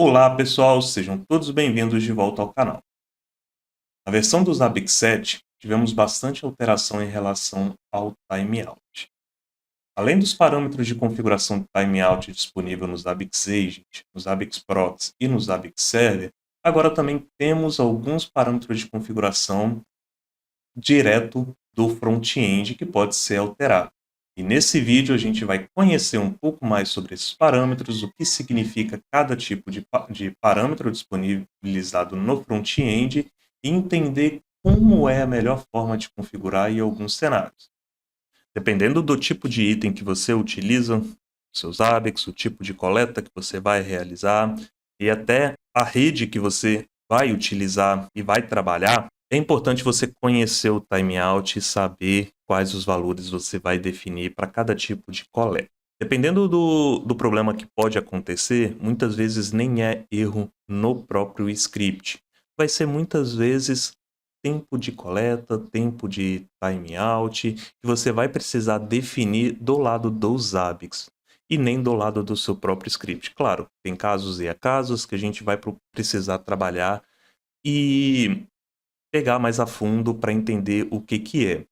Olá pessoal, sejam todos bem-vindos de volta ao canal. Na versão do Zabbix 7, tivemos bastante alteração em relação ao timeout. Além dos parâmetros de configuração do timeout disponível no Zabbix Agent, no Zabbix Proxy e no Zabbix Server, agora também temos alguns parâmetros de configuração direto do front-end que pode ser alterado. E nesse vídeo a gente vai conhecer um pouco mais sobre esses parâmetros, o que significa cada tipo de parâmetro disponibilizado no front-end e entender como é a melhor forma de configurar em alguns cenários. Dependendo do tipo de item que você utiliza, seus Zabbix, o tipo de coleta que você vai realizar e até a rede que você vai utilizar e vai trabalhar, é importante você conhecer o timeout e saber quais os valores você vai definir para cada tipo de coleta. Dependendo do problema que pode acontecer, muitas vezes nem é erro no próprio script. Vai ser muitas vezes tempo de coleta, tempo de timeout, que você vai precisar definir do lado dos Zabbix e nem do lado do seu próprio script. Claro, tem casos e acasos que a gente vai precisar trabalhar e pegar mais a fundo para entender o que é.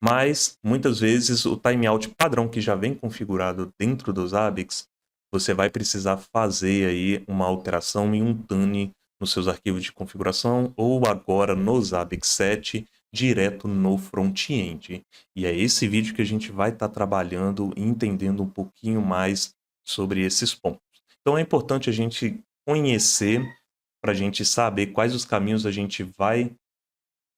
Mas, muitas vezes, o timeout padrão que já vem configurado dentro dos Zabbix, você vai precisar fazer aí uma alteração e um tuning nos seus arquivos de configuração ou agora no Zabbix 7 direto no front-end. E é esse vídeo que a gente vai estar trabalhando e entendendo um pouquinho mais sobre esses pontos. Então é importante a gente conhecer para a gente saber quais os caminhos a gente vai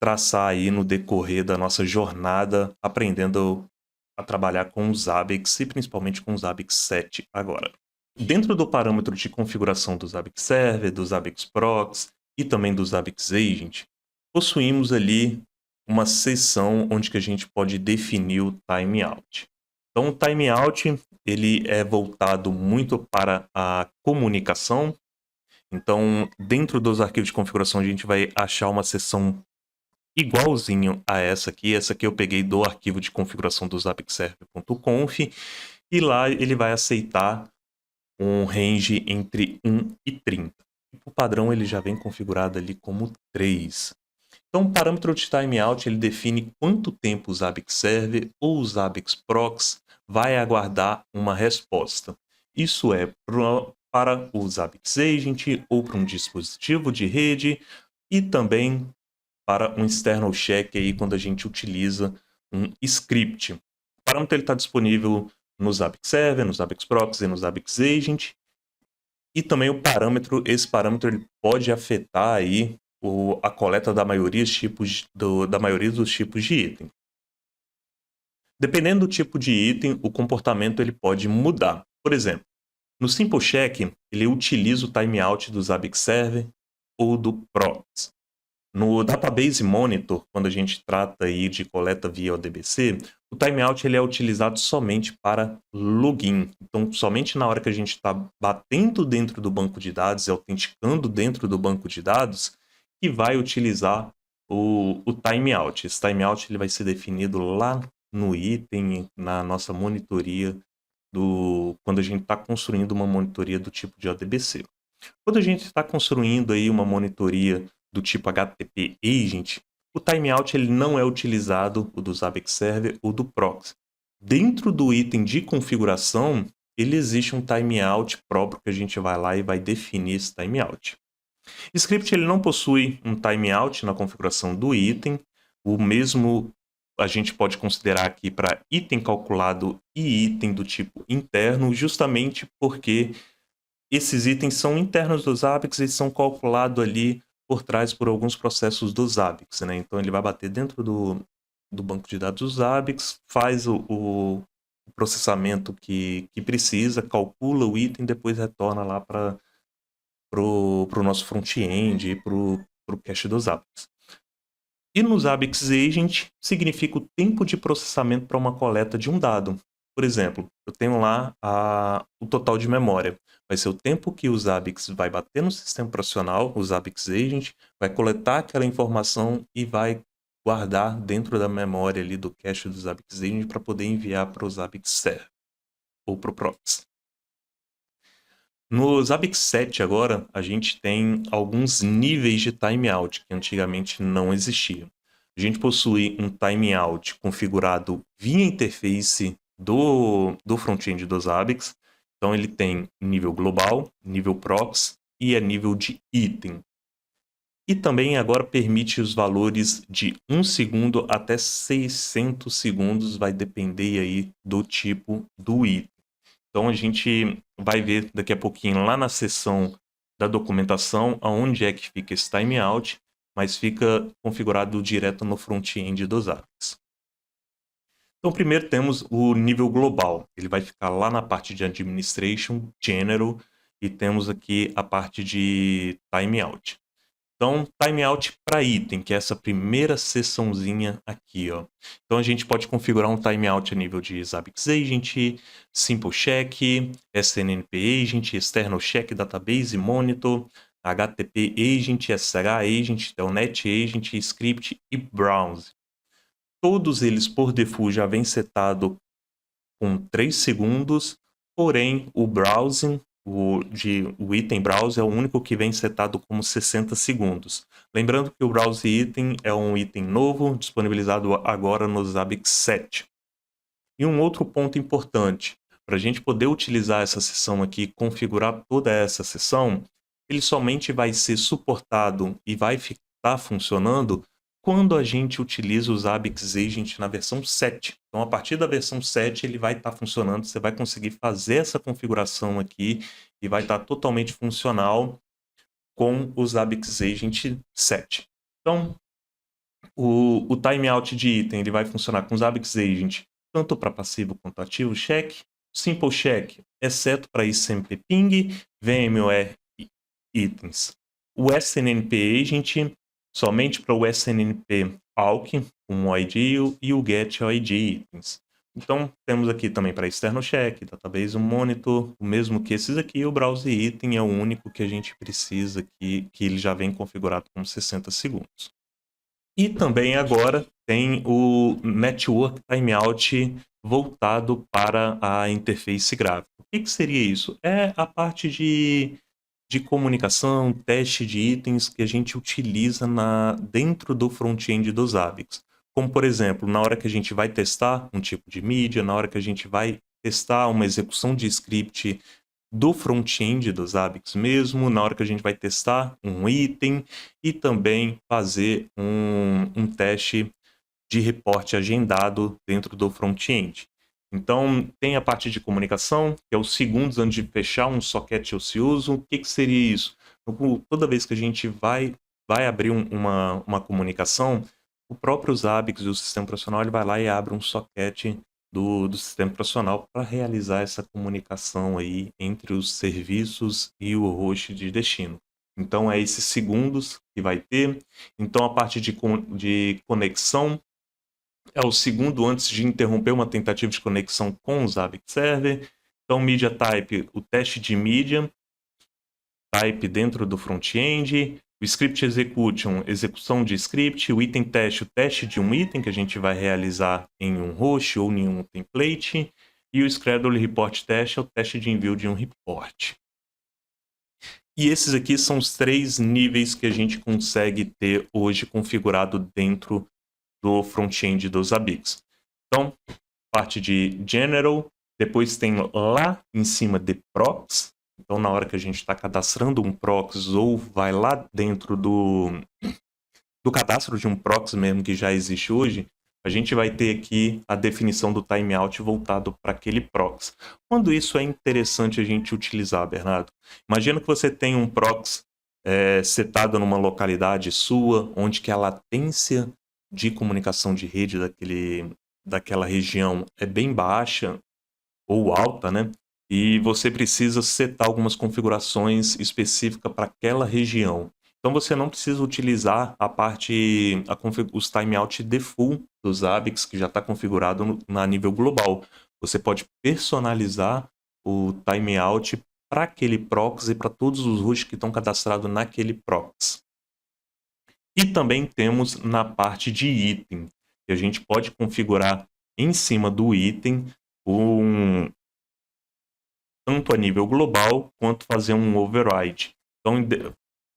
traçar aí no decorrer da nossa jornada, aprendendo a trabalhar com os Zabbix e principalmente com o Zabbix 7 agora. Dentro do parâmetro de configuração do Zabbix Server, do Zabbix Proxy e também do Zabbix Agent, possuímos ali uma seção onde que a gente pode definir o timeout. Então o timeout ele é voltado muito para a comunicação. Então dentro dos arquivos de configuração a gente vai achar uma seção igualzinho a essa aqui. Essa aqui eu peguei do arquivo de configuração do zabbixserver.conf e lá ele vai aceitar um range entre 1 e 30. E por padrão ele já vem configurado ali como 3. Então o parâmetro de timeout ele define quanto tempo o Zabbix Server ou o Zabbix Proxy vai aguardar uma resposta. Isso é para o Zabbix Agent ou para um dispositivo de rede e também para um external check aí quando a gente utiliza um script. O parâmetro está disponível no Zabbix Server, no Zabbix Proxy e no Zabbix Agent. E também esse parâmetro ele pode afetar aí a coleta da maioria dos tipos de item. Dependendo do tipo de item, o comportamento ele pode mudar. Por exemplo, no Simple Check, ele utiliza o timeout do Zabbix Server ou do Proxy. No Database Monitor, quando a gente trata aí de coleta via ODBC, o timeout ele é utilizado somente para login. Então, somente na hora que a gente está batendo dentro do banco de dados e autenticando dentro do banco de dados, que vai utilizar o timeout. Esse timeout ele vai ser definido lá no item, na nossa monitoria, quando a gente está construindo uma monitoria do tipo de ODBC. Quando a gente está construindo aí uma monitoria do tipo HTTP Agent, o timeout ele não é utilizado, o do Zabbix Server ou do Proxy. Dentro do item de configuração, ele existe um timeout próprio que a gente vai lá e vai definir esse timeout. Script ele não possui um timeout na configuração do item, o mesmo a gente pode considerar aqui para item calculado e item do tipo interno, justamente porque esses itens são internos do Zabbix e são calculados ali por trás por alguns processos do Zabbix, né? Então ele vai bater dentro do banco de dados do Zabbix, faz o processamento que precisa, calcula o item, depois retorna lá para o nosso front-end e para o cache do Zabbix. E no Zabbix Agent significa o tempo de processamento para uma coleta de um dado. Por exemplo, eu tenho lá o total de memória. Vai ser o tempo que o Zabbix vai bater no sistema operacional, o Zabbix Agent, vai coletar aquela informação e vai guardar dentro da memória ali do cache do Zabbix Agent para poder enviar para o Zabbix Server ou para o Proxy. No Zabbix 7 agora, a gente tem alguns níveis de timeout que antigamente não existiam. A gente possui um timeout configurado via interface do front-end do Zabbix. Então ele tem nível global, nível prox e nível de item. E também agora permite os valores de 1 segundo até 600 segundos, vai depender aí do tipo do item. Então a gente vai ver daqui a pouquinho lá na seção da documentação aonde é que fica esse timeout, mas fica configurado direto no front-end dos Zabbix. Então primeiro temos o nível global, ele vai ficar lá na parte de Administration, General, e temos aqui a parte de timeout. Então, timeout para item, que é essa primeira seçãozinha aqui, ó. Então, a gente pode configurar um timeout a nível de Zabbix Agent, Simple Check, SNNP Agent, External Check, Database Monitor, HTTP Agent, SH Agent, Telnet Agent, Script e Browse. Todos eles, por default, já vem setado com 3 segundos, porém, o Browsing, o item browse é o único que vem setado como 60 segundos. Lembrando que o browse item é um item novo, disponibilizado agora no Zabbix 7. E um outro ponto importante, para a gente poder utilizar essa seção aqui, configurar toda essa seção, ele somente vai ser suportado e vai estar funcionando quando a gente utiliza o Zabbix Agent na versão 7. Então, a partir da versão 7, ele vai estar funcionando, você vai conseguir fazer essa configuração aqui e vai estar totalmente funcional com o Zabbix Agent 7. Então, o timeout de item ele vai funcionar com o Zabbix Agent tanto para passivo quanto ativo check, simple check, exceto para ICMP ping, VMware itens. O SNNP Agent somente para o SNNP awk, com o ID e o get ID itens. Então, temos aqui também para external check, database monitor, o mesmo que esses aqui, o browse item é o único que a gente precisa aqui, que ele já vem configurado com 60 segundos. E também agora tem o Network Timeout voltado para a interface gráfica. O que seria isso? É a parte de comunicação, teste de itens que a gente utiliza dentro do front-end dos Zabbix. Como, por exemplo, na hora que a gente vai testar um tipo de mídia, na hora que a gente vai testar uma execução de script do front-end dos Zabbix mesmo, na hora que a gente vai testar um item e também fazer um teste de reporte agendado dentro do front-end. Então, tem a parte de comunicação, que é os segundos antes de fechar um socket ocioso. O que seria isso? Toda vez que a gente vai abrir uma comunicação, o próprio Zabbix do sistema operacional ele vai lá e abre um socket do sistema operacional para realizar essa comunicação aí entre os serviços e o host de destino. Então, é esses segundos que vai ter. Então, a parte de conexão é o segundo antes de interromper uma tentativa de conexão com o Zabbix Server. Então, Media Type, o teste de Media Type dentro do front-end. O Script Execution, execução de script. O Item Teste, o teste de um item que a gente vai realizar em um host ou em um template. E o Schedule Report Test é o teste de envio de um report. E esses aqui são os 3 níveis que a gente consegue ter hoje configurado dentro do front-end do Zabbix. Então, parte de General, depois tem lá em cima de Prox. Então, na hora que a gente está cadastrando um Prox ou vai lá dentro do cadastro de um Prox mesmo que já existe hoje, a gente vai ter aqui a definição do timeout voltado para aquele Prox. Quando isso é interessante a gente utilizar, Bernardo? Imagina que você tem um Prox setado numa localidade sua, onde que a latência de comunicação de rede daquela região é bem baixa ou alta, né? E você precisa setar algumas configurações específicas para aquela região. Então você não precisa utilizar os timeout default dos Zabbix, que já está configurado na nível global. Você pode personalizar o timeout para aquele proxy e para todos os hosts que estão cadastrados naquele proxy. E também temos na parte de item, que a gente pode configurar em cima do item tanto a nível global, quanto fazer um override. Então,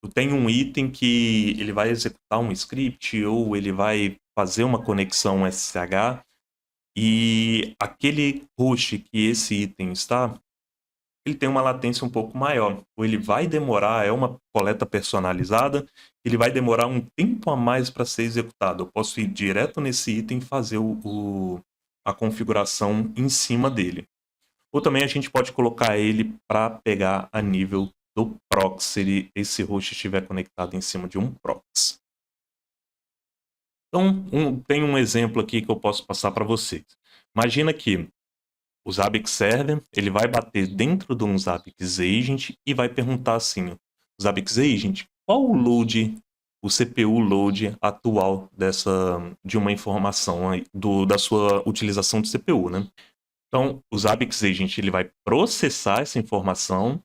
eu tenho um item que ele vai executar um script ou ele vai fazer uma conexão SSH e aquele host que esse item está, ele tem uma latência um pouco maior. Ou ele vai demorar, é uma coleta personalizada, ele vai demorar um tempo a mais para ser executado. Eu posso ir direto nesse item e fazer a configuração em cima dele. Ou também a gente pode colocar ele para pegar a nível do proxy, se esse host estiver conectado em cima de um proxy. Então, tem um exemplo aqui que eu posso passar para vocês. Imagina que o Zabbix Server, ele vai bater dentro de um Zabbix Agent e vai perguntar assim, Zabbix Agent, qual o load, o CPU load atual de uma informação, da sua utilização de CPU, né? Então, o Zabbix Agent ele vai processar essa informação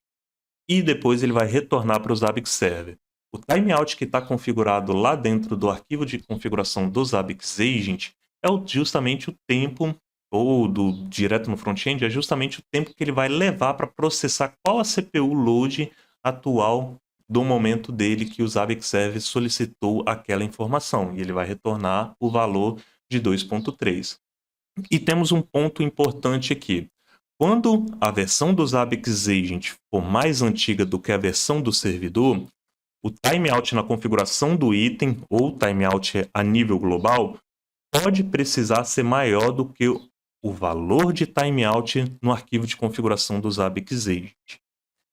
e depois ele vai retornar para o Zabbix Server. O timeout que está configurado lá dentro do arquivo de configuração do Zabbix Agent é justamente o tempo, ou direto no front-end, é justamente o tempo que ele vai levar para processar qual a CPU load atual do momento dele que o Zabbix Server solicitou aquela informação. E ele vai retornar o valor de 2.3. E temos um ponto importante aqui. Quando a versão do Zabbix Agent for mais antiga do que a versão do servidor, o timeout na configuração do item, ou timeout a nível global, pode precisar ser maior do que o valor de timeout no arquivo de configuração do Zabbix Agent.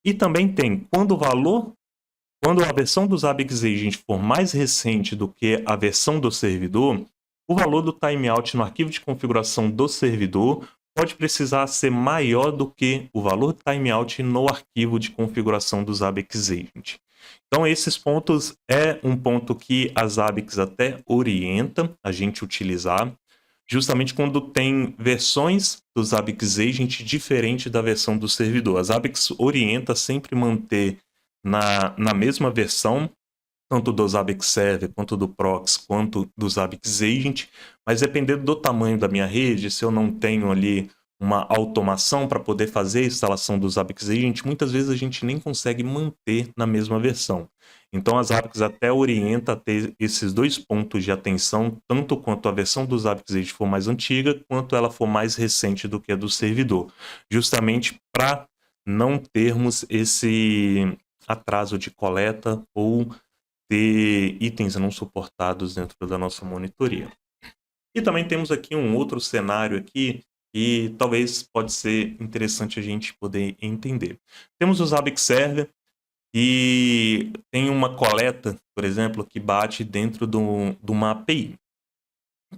E também tem, quando a versão do Zabbix Agent for mais recente do que a versão do servidor, o valor do timeout no arquivo de configuração do servidor pode precisar ser maior do que o valor do timeout no arquivo de configuração do Zabbix Agent. Então, esses pontos é um ponto que a Zabbix até orienta a gente utilizar, justamente quando tem versões do Zabbix Agent diferente da versão do servidor. A Zabbix orienta sempre manter na mesma versão, tanto do Zabbix Server, quanto do Proxy, quanto do Zabbix Agent, mas dependendo do tamanho da minha rede, se eu não tenho ali uma automação para poder fazer a instalação do Zabbix Agent, muitas vezes a gente nem consegue manter na mesma versão. Então a Zabbix até orienta a ter esses dois pontos de atenção, tanto quanto a versão do Zabbix Agent for mais antiga, quanto ela for mais recente do que a do servidor, justamente para não termos esse atraso de coleta ou ter itens não suportados dentro da nossa monitoria. E também temos aqui um outro cenário aqui que talvez pode ser interessante a gente poder entender. Temos o Zabbix Server e tem uma coleta, por exemplo, que bate dentro de uma API.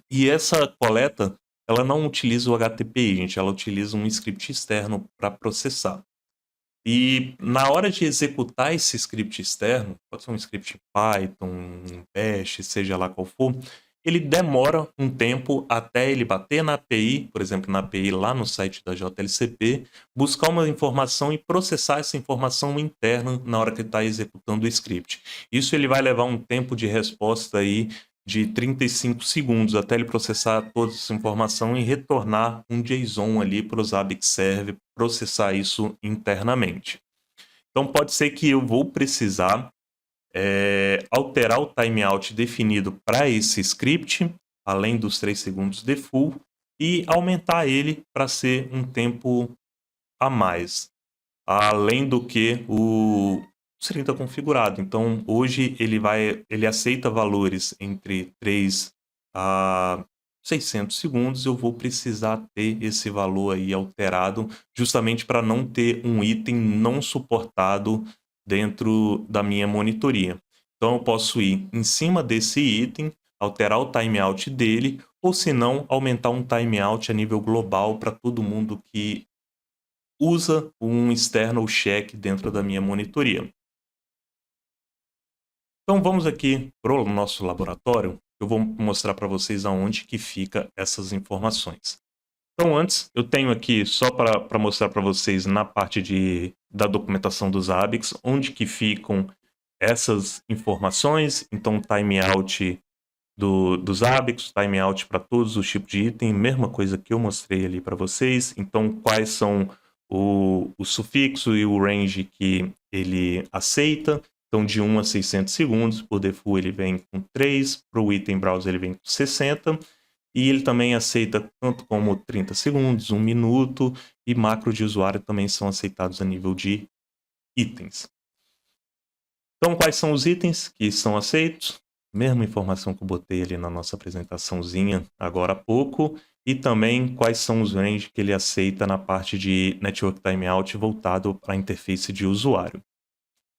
E essa coleta, ela não utiliza o HTTP, gente, ela utiliza um script externo para processar. E na hora de executar esse script externo, pode ser um script Python, um Bash, seja lá qual for, ele demora um tempo até ele bater na API, por exemplo, na API lá no site da JLCP, buscar uma informação e processar essa informação interna na hora que ele está executando o script. Isso ele vai levar um tempo de resposta aí de 35 segundos até ele processar toda essa informação e retornar um JSON ali para o Zabbix Server processar isso internamente. Então pode ser que eu vou precisar alterar o timeout definido para esse script, além dos 3 segundos default, e aumentar ele para ser um tempo a mais, além do que o seria configurado. Então, hoje ele aceita valores entre 3 a 600 segundos. Eu vou precisar ter esse valor aí alterado, justamente para não ter um item não suportado dentro da minha monitoria. Então, eu posso ir em cima desse item, alterar o timeout dele, ou se não, aumentar um timeout a nível global para todo mundo que usa um external check dentro da minha monitoria. Então vamos aqui para o nosso laboratório. Eu vou mostrar para vocês aonde que fica essas informações. Então antes, eu tenho aqui só para mostrar para vocês na parte da documentação dos Zabbix, onde que ficam essas informações. Então timeout dos Zabbix, timeout para todos os tipos de item, mesma coisa que eu mostrei ali para vocês. Então quais são o sufixo e o range que ele aceita. Então, de 1 a 600 segundos, por default ele vem com 3, para o item browser ele vem com 60, e ele também aceita tanto como 30 segundos, 1 minuto, e macro de usuário também são aceitados a nível de itens. Então, quais são os itens que são aceitos? Mesma informação que eu botei ali na nossa apresentaçãozinha agora há pouco, e também quais são os ranges que ele aceita na parte de Network Timeout voltado para a interface de usuário.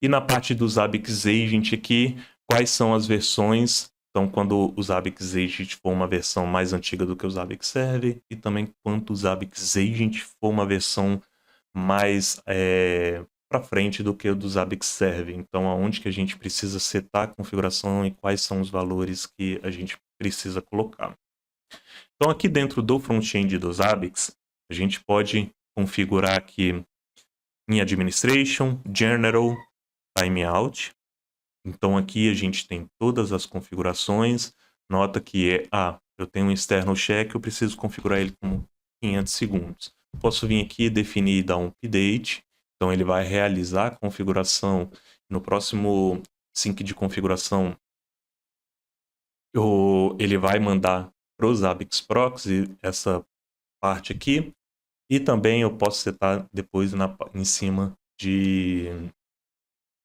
E na parte do Zabbix Agent aqui, quais são as versões? Então, quando o Zabbix Agent for uma versão mais antiga do que o Zabbix Server, e também quando o Zabbix Agent for uma versão mais para frente do que o do Zabbix Server. Então, aonde que a gente precisa setar a configuração e quais são os valores que a gente precisa colocar. Então, aqui dentro do front-end do Zabbix, a gente pode configurar aqui em Administration, General, Timeout. Então aqui a gente tem todas as configurações. Nota que eu tenho um external check, eu preciso configurar ele como 500 segundos. Posso vir aqui definir e dar um update. Então ele vai realizar a configuração. No próximo sync de configuração, ele vai mandar para o Zabbix Proxy essa parte aqui. E também eu posso setar depois em cima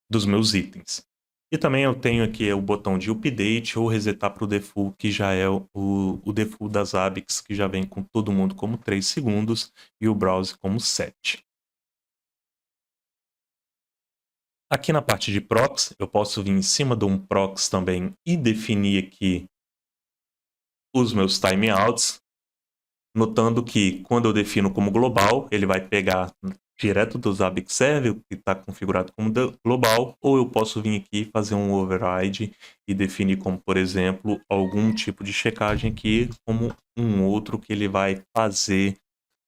dos meus itens. E também eu tenho aqui o botão de update ou resetar para o default, que já é o default das Zabbix, que já vem com todo mundo como 3 segundos e o browser como 7. Aqui na parte de prox, eu posso vir em cima de um prox também e definir aqui os meus timeouts, notando que quando eu defino como global, ele vai pegar direto do Zabbix Server, que está configurado como global, ou eu posso vir aqui e fazer um override e definir como, por exemplo, algum tipo de checagem aqui, como um outro que ele vai fazer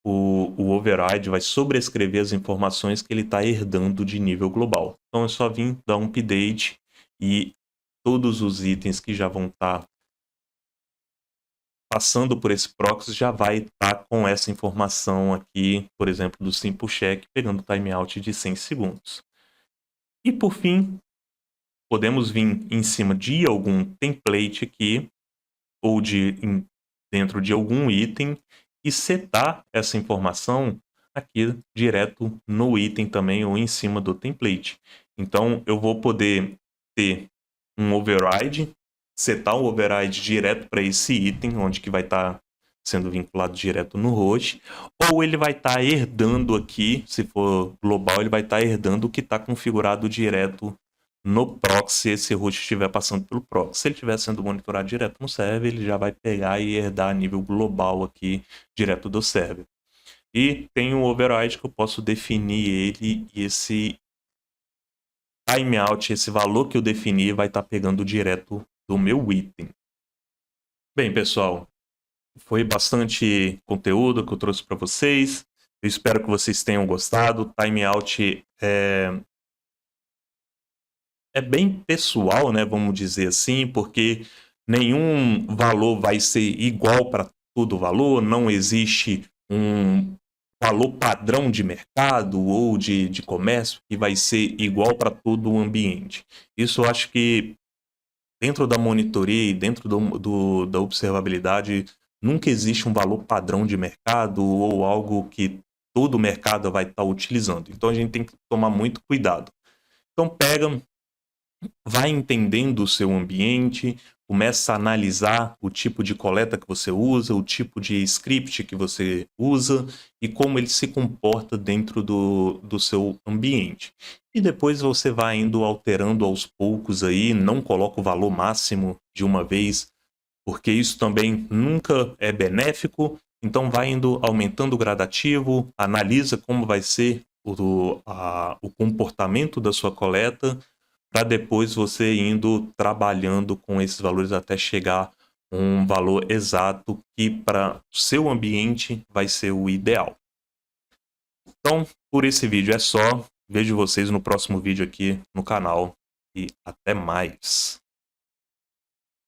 o override, vai sobrescrever as informações que ele está herdando de nível global. Então é só vir dar um update e todos os itens que já vão estar passando por esse proxy já vai estar com essa informação aqui, por exemplo, do simple check, pegando o timeout de 100 segundos. E por fim, podemos vir em cima de algum template aqui, ou dentro de algum item, e setar essa informação aqui direto no item também, ou em cima do template. Então, eu vou poder ter um override, setar o override direto para esse item, onde que vai estar sendo vinculado direto no host, ou ele vai estar herdando aqui, se for global, ele vai estar herdando o que está configurado direto no proxy, se esse host estiver passando pelo proxy. Se ele estiver sendo monitorado direto no server, ele já vai pegar e herdar a nível global aqui, direto do server. E tem um override que eu posso definir ele, e esse timeout, esse valor que eu defini, vai estar pegando direto do meu item. Bem, pessoal, foi bastante conteúdo que eu trouxe para vocês. Eu espero que vocês tenham gostado. Timeout é bem pessoal, né? Vamos dizer assim, porque nenhum valor vai ser igual para todo valor. Não existe um valor padrão de mercado ou de comércio que vai ser igual para todo o ambiente. Isso eu acho que dentro da monitoria e dentro da observabilidade, nunca existe um valor padrão de mercado ou algo que todo o mercado vai estar utilizando. Então a gente tem que tomar muito cuidado. Então vai entendendo o seu ambiente, começa a analisar o tipo de coleta que você usa, o tipo de script que você usa e como ele se comporta dentro do seu ambiente. E depois você vai indo alterando aos poucos aí, não coloca o valor máximo de uma vez, porque isso também nunca é benéfico. Então vai indo aumentando o gradativo, analisa como vai ser o comportamento da sua coleta, para depois você indo trabalhando com esses valores até chegar um valor exato que para seu ambiente vai ser o ideal. Então, por esse vídeo é só. Vejo vocês no próximo vídeo aqui no canal e até mais.